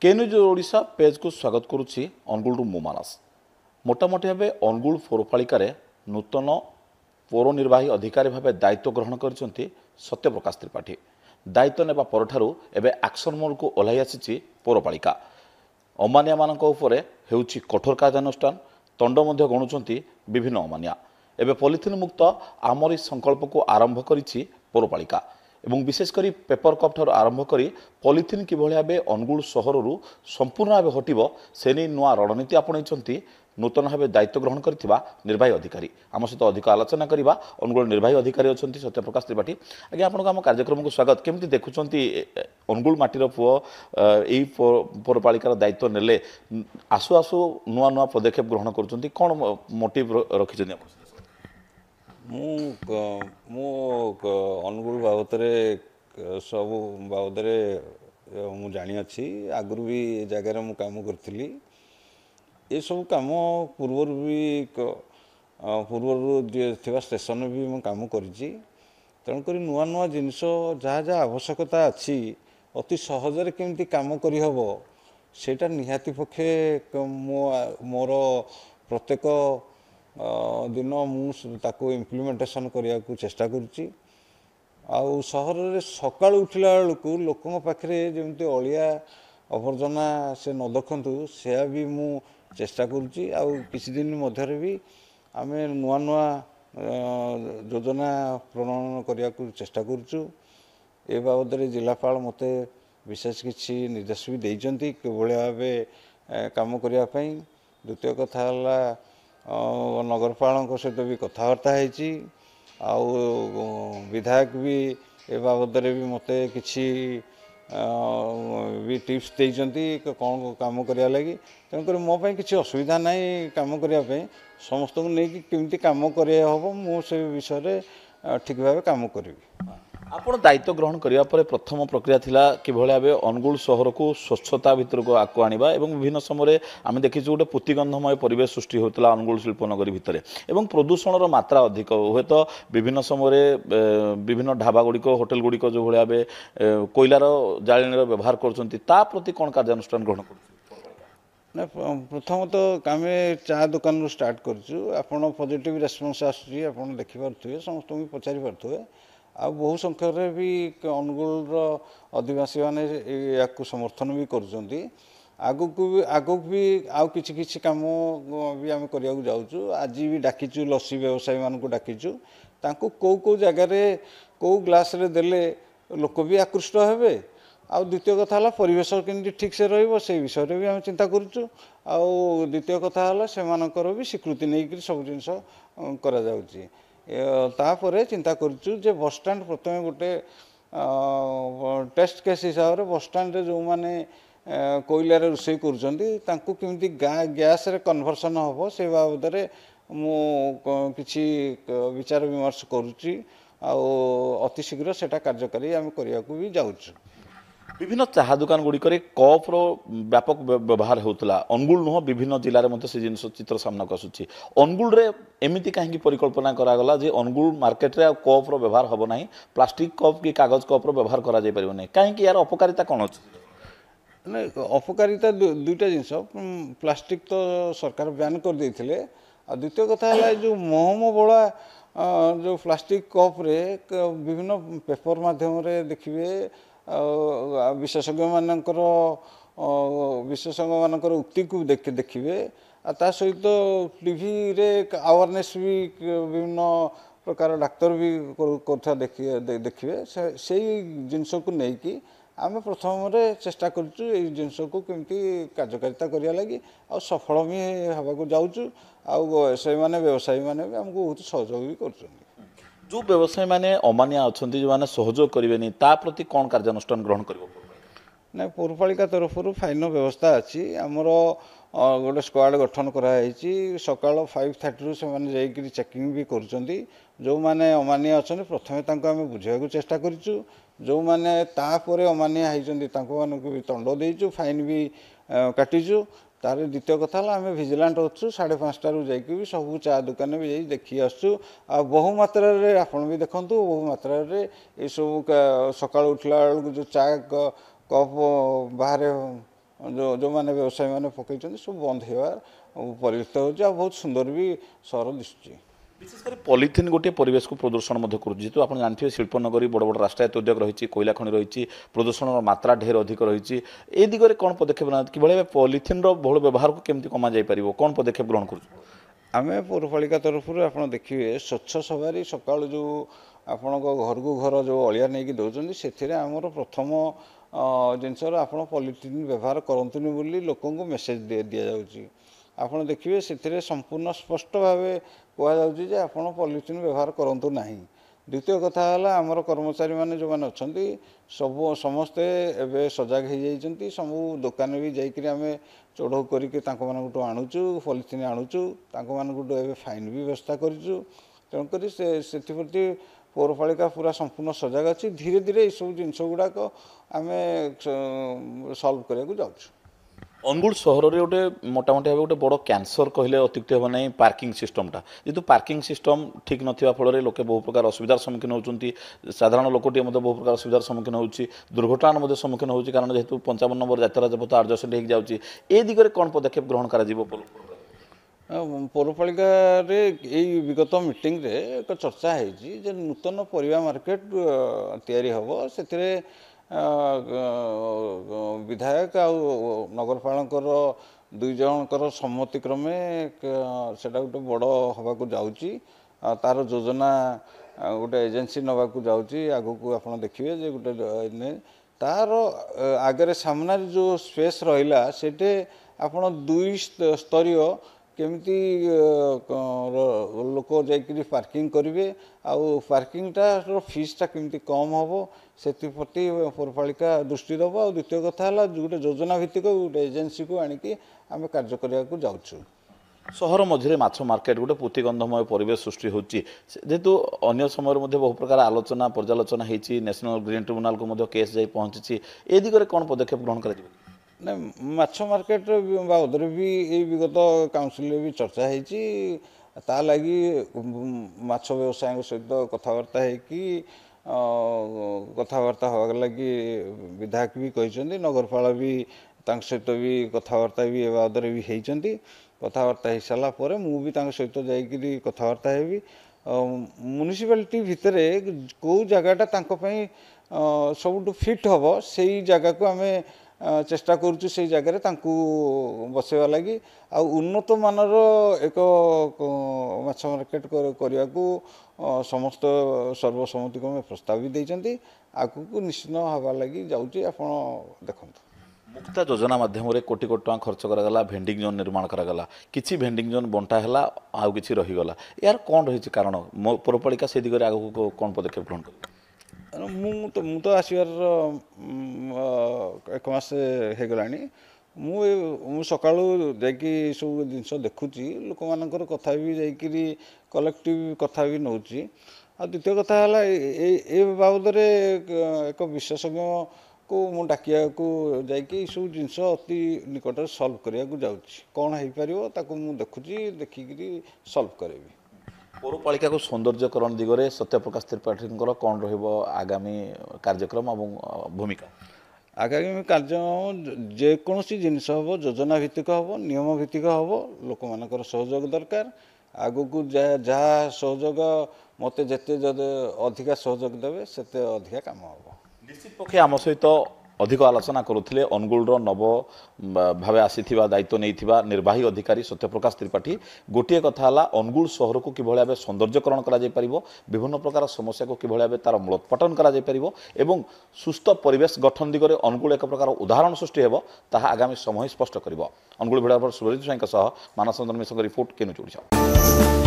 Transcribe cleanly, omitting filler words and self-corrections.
केन्यूज Odisha page को स्वागत करुच्ची अनुगुल मु मानस मोटामोटी भाव अनुगुल पौरपालिकार नूतन पौर निर्वाही अधिकारी भाव दायित्व ग्रहण कर सत्यप्रकाश त्रिपाठी दायित्व नेबा परठारु एबे एक्शन मोड को ओह्लाई आसी पौरपालिका अमानिया मानक उपरे हेउची कठोर कार्यानुष्ठान दंड मध्य गणुचंती विभिन्न अमानिया एबे पॉलिथिन मुक्त आमरी संकल्प को आरंभ करिछि पौरपालिका एवं विशेषकर पेपर कप ठार आरंभ करी पॉलिथिन किभଳି भाबे अनुगुल सहररु संपूर्ण भाबे हटिबो से नै नुआ रणनीति आपणैछंती नूतन भाव दायित्व ग्रहण करथिबा निर्वाही अधिकारी आम सहित अधिक आलोचना करबा अनुगुल निर्वाही अधिकारी अछंती सत्यप्रकाश त्रिपाठी आगे आपन आम कार्यक्रम को स्वागत केमती देखुचंती अनुगुल माटीर पुओ एई पौरपालिकार दायित्व नेले आसु आसु नुआ नुआ पदक्षेप ग्रहण करूचंती कोन मोटिव रखिचंती मु अनुगुल बाबत सब बाबद मु जानी अच्छी आगु भी जगार मु काम करी ये सब कम पूर्वर भी पूर्वर स्टेशन भी मु काम करी तेणुक नुआ नुआ जिनस जहाँ जहाँ आवश्यकता अच्छी अति सहजरे केमती काम करहब सेटा निहाती पक्षे मोर प्रत्येक दिन मुझे इम्प्लीमेंटेशन करने को चेष्टा करुच्ची आउ सहर में सका उठला बेलू लोकों पाखे जमी अलिया अवर्जना से न देखु से भी मु चेष्टा करुच्ची आउ किसी दिन मध्य भी आम नुआ नुआ योजना प्रणयन करने को चेष्टा करुचु ए बाबद जिलापाल मते विशेष किसी निर्देश भी देइचंती किभଳି भाबे काम करने द्वितीय कथा नगरपाल सहित भी कथबार्ता होती विधायक भी ए बाबद भी मते किसी भी टिप्स देइचंती कौन काम करिया लगी तेणुक मो किसी असुविधा नहीं काम करने समस्त को लेकिन केमती काम करे हम मुझे विषय ठीक भाव काम करी आपण दायित्व ग्रहण करिया परे प्रथम प्रक्रिया थिला किभଳି भाबे अनुगुल सहर को स्वच्छता भितर को आको आनिबा एवं विभिन्न समय आम देखीचु गोटे पुतिगंधमय परिवेश सृष्टि होता अनुगुल शिल्पनगरी भितर एवं प्रदूषण मात्रा अधिक हुए तो विभिन्न समय विभिन्न ढाबा गुड़िक होटेल गुड़िक जो भाई भावे कोयलार जाळेणीर व्यवहार करती कौन कार्यानुष्ठान ग्रहण कर प्रथम तो आम चा दुकान रू स्टार्ट कर पॉजिटिव रेस्पॉन्स आसूँ देखिपे समस्त भी पचारि पारे आ बहु संख्यार भी अनुगुल आदिवासी मैंने या समर्थन भी कर भी आउ किसी काम भी आम करने जाऊँ आज भी डाकिचु लस्सी व्यवसायी मान को डाकिचु तांको कौ जगार कौ ग्लास रे देले लोक भी आकृष्ट हेबे आ द्वितीय कथा है परिवेश केमती ठीक से रही विषय भी आम चिंता करुचु आउ द्वितीय कथा है से भी स्वीकृति नहीं सब जिनस करा जाउची तापर चिंता करुचु जे बस स्टैंड प्रथम गोटे टेस्ट केस हिसाब से बस स्टैंड जो मैंने कोयलार रोषे करमती गैस रे कन्वर्सन हम से बाबद कि विचार विमर्श करुच्ची अति शीघ्र सेटा कार्यकारी आम करने को भी जाऊँ विभिन्न चाहा दुकान गुड़िक कप व्यापक व्यवहार होता अनुगुल नुह विभिन्न जिले में से जिन चित्र सामना को आसूँ अनुगुल एमती कहीं परिकल्पना करागला जे अनुगुल मार्केट रे कप व्यवहार हम ना प्लास्टिक कप कि कागज कप व्यवहार करें कहीं यार अपकारिता कौन अच्छी अपकारिता दुईटा जिनस प्लास्टिक तो सरकार बैन कर देते द्वितीय कथा है जो महम बड़ा जो प्लास्टिक कप रे विभिन्न पेपर माध्यम देखिए विशेषज्ञ मानकर उक्ति को देखिए ता सहित टीवी रे अवेयरनेस भी विभिन्न प्रकार डाक्तर भी देखिए से जिनस को लेकिन आम प्रथम चेष्टा करुँ जिनस को केमती कार्यकारिता करने लगी आ सफल भी हवा जाऊँ से व्यवसायी मैंने भी आमको बहुत सहयोग भी कर जो व्यवसायी मैंने अमानिया अच्छा जो मैंने सहयोग करेंगे प्रति कौन कार्यानुष्ठान ग्रहण कर ना पौरपालिका तरफ फाइन व्यवस्था अच्छी आमर गोटे स्क्वाड गठन कराई सका 5:30 से चेकिंग भी कर जो मैंने अमानिया अच्छा प्रथम आम बुझाक चेष्टा करूँ जो मैंने तापर अमानिया होती भी दंड देचु फाइन भी काटिचु तार द्वितीय कथा है आम भिजिलांट अच्छु 5:30 जाकि भी सब चा दुकान भी देखी आसु बहु मात्रा आपड़ भी देखु बहु मात्रा ये सब सका उठला बेलू जो चा कप बाहर ଯେଉଁମାନେ ବ୍ୟବସାୟୀମାନେ ପକାଇଛନ୍ତି ସବୁ ବନ୍ଦ ହେବା ପରିଲକ୍ଷିତ ହେଉଛି ଆଉ ବହୁତ ସୁନ୍ଦର ବି ସହର ଦିଶୁଛି। ବିଶେଷ କରି ପଲିଥିନ୍ ଗୋଟିଏ ପରିବେଶକୁ ପ୍ରଦୂଷଣ ମଧ୍ୟ କରୁଛି ଯେହେତୁ ଆପଣ ଜାଣିଥିବେ ଶିଳ୍ପନଗରୀ ବଡ଼ ବଡ଼ ରାଷ୍ଟ୍ରାୟତ୍ତ ଉଦ୍ୟୋଗ ରହିଛି କୋଇଲା ଖଣି ରହିଛି ପ୍ରଦୂଷଣର ମାତ୍ରା ଢେର ଅଧିକ ରହିଛି ଏ ଦିଗରେ କ'ଣ ପଦକ୍ଷେପ ନେବା କିଭଳି ଭାବେ ପଲିଥିନ୍ର ବହୁଳ ବ୍ୟବହାରକୁ କେମିତି କମାଯାଇପାରିବ କ'ଣ ପଦକ୍ଷେପ ଗ୍ରହଣ କରୁଛୁ? ଆମେ ପୌରପାଳିକା ତରଫରୁ ଆପଣ ଦେଖିବେ ସ୍ୱଚ୍ଛ ସଭାରୀ ସକାଳୁ ଯେଉଁ ଆପଣଙ୍କ ଘରକୁ ଘର ଯେଉଁ ଅଳିଆ ନେଇକି ଦେଉଛନ୍ତି ସେଥିରେ ଆମର ପ୍ରଥମ ଜିନିଷର ଆପଣ ପଲିଥିନ୍ ବ୍ୟବହାର କରନ୍ତୁନି ବୋଲି ଲୋକଙ୍କୁ ମେସେଜ ଦିଆଯାଉଛି। ଆପଣ ଦେଖିବେ ସେଥିରେ ସମ୍ପୂର୍ଣ୍ଣ ସ୍ପଷ୍ଟ ଭାବେ କୁହାଯାଉଛି ଯେ ଆପଣ ପଲିଥିନ୍ ବ୍ୟବହାର କରନ୍ତୁ ନାହିଁ। ଦ୍ୱିତୀୟ କଥା ହେଲା ଆମର କର୍ମଚାରୀମାନେ ଯେଉଁମାନେ ଅଛନ୍ତି ସମସ୍ତେ ଏବେ ସଜାଗ ହୋଇଯାଇଛନ୍ତି। ସବୁ ଦୋକାନ ବି ଯାଇକରି ଆମେ ଚଢ଼ଉ କରିକି ତାଙ୍କମାନଙ୍କଠୁ ଆଣୁଛୁ ପଲିଥିନ୍ ଆଣୁଛୁ ତାଙ୍କମାନଙ୍କଠୁ ଏବେ ଫାଇନ୍ ବି ବ୍ୟବସ୍ଥା କରିଛୁ। ତେଣୁକରି ସେଥିପ୍ରତି ପୌରପାଳିକା ପୁରା ସମ୍ପୂର୍ଣ୍ଣ ସଜାଗ ଅଛି। ଧୀରେ ଧୀରେ ଏସବୁ ଜିନିଷ ଗୁଡ଼ାକ ଆମେ ସଲ୍ଭ କରିବାକୁ ଯାଉଛୁ। ଅନୁଗୁଳ ସହରରେ ଗୋଟେ ମୋଟାମୋଟି ଭାବେ ଗୋଟେ ବଡ଼ କ୍ୟାନ୍ସର କହିଲେ ଅତ୍ୟୁକ୍ତି ହେବ ନାହିଁ ପାର୍କିଂ ସିଷ୍ଟମଟା ଯେହେତୁ ପାର୍କିଂ ସିଷ୍ଟମ ଠିକ୍ ନଥିବା ଫଳରେ ଲୋକେ ବହୁ ପ୍ରକାର ଅସୁବିଧାର ସମ୍ମୁଖୀନ ହେଉଛନ୍ତି। ସାଧାରଣ ଲୋକଟିଏ ମଧ୍ୟ ବହୁ ପ୍ରକାର ଅସୁବିଧାର ସମ୍ମୁଖୀନ ହେଉଛି ଦୁର୍ଘଟଣାର ମଧ୍ୟ ସମ୍ମୁଖୀନ ହେଉଛି କାରଣ ଯେହେତୁ 55 ନମ୍ବର ଜାତୀୟ ରାଜପଥ ଆଡଜସେଣ୍ଟ ହେଇକି ଯାଉଛି ଏ ଦିଗରେ କ'ଣ ପଦକ୍ଷେପ ଗ୍ରହଣ କରାଯିବ? ପୌରପାଳିକାରେ ଏଇ ବିଗତ ମିଟିଂରେ ଏକ ଚର୍ଚ୍ଚା ହେଇଛି ଯେ ନୂତନ ପରିବା ମାର୍କେଟ ତିଆରି ହେବ। ସେଥିରେ ବିଧାୟକ ଆଉ ନଗରପାଳଙ୍କର ଦୁଇ ଜଣଙ୍କର ସମ୍ମତିକ୍ରମେ ସେଇଟା ଗୋଟେ ବଡ଼ ହେବାକୁ ଯାଉଛି। ତାର ଯୋଜନା ଗୋଟେ ଏଜେନ୍ସି ନେବାକୁ ଯାଉଛି। ଆଗକୁ ଆପଣ ଦେଖିବେ ଯେ ଗୋଟେ ତାର ଆଗରେ ସାମ୍ନାରେ ଯେଉଁ ସ୍ପେସ୍ ରହିଲା ସେଠି ଆପଣ ଦୁଇ ସ୍ତରୀୟ କେମିତି ଲୋକ ଯାଇକରି ପାର୍କିଂ କରିବେ ଆଉ ପାର୍କିଂଟାର ଫିସ୍ଟା କେମିତି କମ୍ ହେବ ସେଥିପ୍ରତି ପୌରପାଳିକା ଦୃଷ୍ଟି ଦେବ। ଆଉ ଦ୍ୱିତୀୟ କଥା ହେଲା ଗୋଟେ ଯୋଜନା ଭିତ୍ତିକ ଗୋଟେ ଏଜେନ୍ସିକୁ ଆଣିକି ଆମେ କାର୍ଯ୍ୟ କରିବାକୁ ଯାଉଛୁ। ସହର ମଝିରେ ମାଛ ମାର୍କେଟ ଗୋଟେ ପୁତିଗନ୍ଧମୟ ପରିବେଶ ସୃଷ୍ଟି ହେଉଛି ଯେହେତୁ ଅନ୍ୟ ସମୟରେ ମଧ୍ୟ ବହୁ ପ୍ରକାର ଆଲୋଚନା ପର୍ଯ୍ୟାଲୋଚନା ହେଇଛି ନ୍ୟାସନାଲ ଗ୍ରୀନ୍ ଟ୍ରିବ୍ୟୁନାଲକୁ ମଧ୍ୟ କେସ୍ ଯାଇ ପହଞ୍ଚିଛି ଏ ଦିଗରେ କ'ଣ ପଦକ୍ଷେପ ଗ୍ରହଣ କରାଯିବ? ନା ମାଛ ମାର୍କେଟ ବାବଦରେ ବି ଏଇ ବିଗତ କାଉନସିଲରେ ବି ଚର୍ଚ୍ଚା ହେଇଛି। ତା ଲାଗି ମାଛ ବ୍ୟବସାୟୀଙ୍କ ସହିତ କଥାବାର୍ତ୍ତା ହେଇକି କଥାବାର୍ତ୍ତା ହେବା ଲାଗି ବିଧାୟକ ବି କହିଛନ୍ତି। ନଗରପାଳ ବି ତାଙ୍କ ସହିତ ବି କଥାବାର୍ତ୍ତା ବି ଏ ବାବଦରେ ବି ହେଇଛନ୍ତି। କଥାବାର୍ତ୍ତା ହେଇସାରିଲା ପରେ ମୁଁ ବି ତାଙ୍କ ସହିତ ଯାଇକରି କଥାବାର୍ତ୍ତା ହେବି। ମ୍ୟୁନିସିପାଲିଟି ଭିତରେ କେଉଁ ଜାଗାଟା ତାଙ୍କ ପାଇଁ ସବୁଠୁ ଫିଟ୍ ହେବ ସେଇ ଜାଗାକୁ ଆମେ ଚେଷ୍ଟା କରୁଛୁ ସେଇ ଜାଗାରେ ତାଙ୍କୁ ବସାଇବା ଲାଗି। ଆଉ ଉନ୍ନତ ମାନର ଏକ ମାଛ ମାର୍କେଟ କରିବାକୁ ସମସ୍ତ ସର୍ବସମ୍ମତିକ୍ରମେ ପ୍ରସ୍ତାବ ବି ଦେଇଛନ୍ତି। ଆଗକୁ ନିଶ୍ଚିତ ହେବା ଲାଗି ଯାଉଛି ଆପଣ ଦେଖନ୍ତୁ। ମୁକ୍ତା ଯୋଜନା ମାଧ୍ୟମରେ କୋଟି କୋଟି ଟଙ୍କା ଖର୍ଚ୍ଚ କରାଗଲା ଭେଣ୍ଡିଂ ଜୋନ୍ ନିର୍ମାଣ କରାଗଲା କିଛି ଭେଣ୍ଡିଂ ଜୋନ୍ ବଣ୍ଟା ହେଲା ଆଉ କିଛି ରହିଗଲା ଏହାର କ'ଣ ରହିଛି କାରଣ ପୌରପାଳିକା ସେ ଦିଗରେ ଆଗକୁ କ'ଣ ପଦକ୍ଷେପ ଗ୍ରହଣ କରିବ? ମୁଁ ତ ଆସିବାର 1 ମାସ ହେଇଗଲାଣି। ମୁଁ ସକାଳୁ ଯାଇକି ସବୁ ଜିନିଷ ଦେଖୁଛି ଲୋକମାନଙ୍କର କଥା ବି ଯାଇକରି କଲେକ୍ଟିଭ କଥା ବି ନେଉଛି। ଆଉ ଦ୍ୱିତୀୟ କଥା ହେଲା ଏ ବାବଦରେ ଏକ ବିଶେଷଜ୍ଞକୁ ମୁଁ ଡାକିବାକୁ ଯାଇକି ଏସବୁ ଜିନିଷ ଅତି ନିକଟରେ ସଲ୍ଭ କରିବାକୁ ଯାଉଛି। କ'ଣ ହେଇପାରିବ ତାକୁ ମୁଁ ଦେଖୁଛି ଦେଖିକିରି ସଲ୍ଭ କରିବି। ପୌରପାଳିକାକୁ ସୌନ୍ଦର୍ଯ୍ୟକରଣ ଦିଗରେ ସତ୍ୟପ୍ରକାଶ ତ୍ରିପାଠୀଙ୍କର କ'ଣ ରହିବ ଆଗାମୀ କାର୍ଯ୍ୟକ୍ରମ ଏବଂ ଭୂମିକା? ଆଗାମୀ କାର୍ଯ୍ୟକ୍ରମ ଯେକୌଣସି ଜିନିଷ ହେବ ଯୋଜନା ଭିତ୍ତିକ ହେବ ନିୟମ ଭିତ୍ତିକ ହେବ ଲୋକମାନଙ୍କର ସହଯୋଗ ଦରକାର। ଆଗକୁ ଯାହା ସହଯୋଗ ମୋତେ ଯେତେ ଅଧିକା ସହଯୋଗ ଦେବେ ସେତେ ଅଧିକା କାମ ହେବ। ନିଶ୍ଚିତ ପକ୍ଷେ ଆମ ସହିତ ଅଧିକ ଆଲୋଚନା କରୁଥିଲେ ଅନୁଗୁଳର ନବ ଭାବେ ଆସିଥିବା ଦାୟିତ୍ୱ ନେଇଥିବା ନିର୍ବାହୀ ଅଧିକାରୀ ସତ୍ୟପ୍ରକାଶ ତ୍ରିପାଠୀ। ଗୋଟିଏ କଥା ହେଲା ଅନୁଗୁଳ ସହରକୁ କିଭଳି ଭାବେ ସୌନ୍ଦର୍ଯ୍ୟକରଣ କରାଯାଇପାରିବ ବିଭିନ୍ନ ପ୍ରକାର ସମସ୍ୟାକୁ କିଭଳି ଭାବେ ତାର ମୂଳୋତ୍ପାଟନ କରାଯାଇପାରିବ ଏବଂ ସୁସ୍ଥ ପରିବେଶ ଗଠନ ଦିଗରେ ଅନୁଗୁଳ ଏକ ପ୍ରକାର ଉଦାହରଣ ସୃଷ୍ଟି ହେବ ତାହା ଆଗାମୀ ସମୟ ସ୍ପଷ୍ଟ କରିବ। ଅନୁଗୁଳ ଭିଡ଼ିଓ ସୁବ୍ରଜିତ ସ୍ୱାଇଁଙ୍କ ସହ ମାନସ ଚନ୍ଦ୍ର ମିଶ୍ରଙ୍କ ରିପୋର୍ଟ କେନ୍ଦୁଝର।